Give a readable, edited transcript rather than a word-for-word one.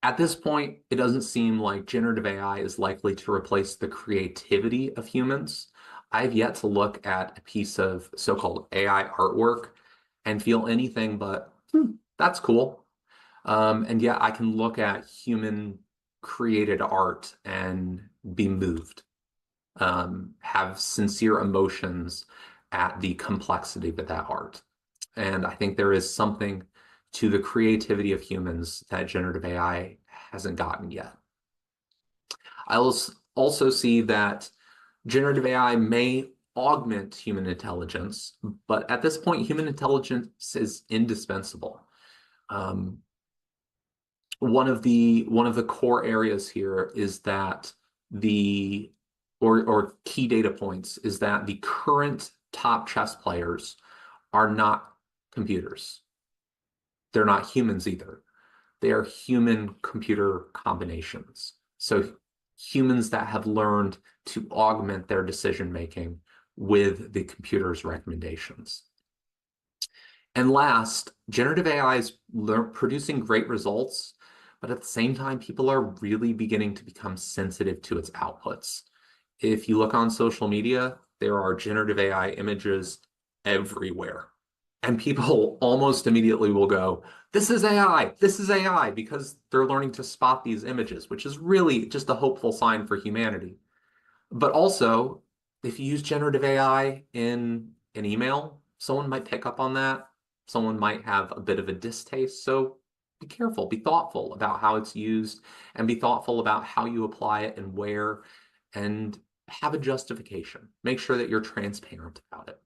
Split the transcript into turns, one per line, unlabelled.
At this point, it doesn't seem like generative AI is likely to replace the creativity of humans. I've yet to look at a piece of so-called AI artwork and feel anything but, that's cool. And yet I can look at human created art and be moved, have sincere emotions at the complexity of that art. And I think there is something to the creativity of humans that generative AI hasn't gotten yet. I also see that generative AI may augment human intelligence, but at this point, human intelligence is indispensable. One of the core areas here is that or key data points is that the current top chess players are not computers. They're not humans either. They are human-computer combinations. So humans that have learned to augment their decision-making with the computer's recommendations. And last, generative AI is producing great results, but at the same time, people are really beginning to become sensitive to its outputs. If you look on social media, there are generative AI images everywhere. And people almost immediately will go, this is AI, because they're learning to spot these images, which is really just a hopeful sign for humanity. But also, if you use generative AI in an email, someone might pick up on that. Someone might have a bit of a distaste. So be careful, be thoughtful about how it's used, and be thoughtful about how you apply it and where, and have a justification. Make sure that you're transparent about it.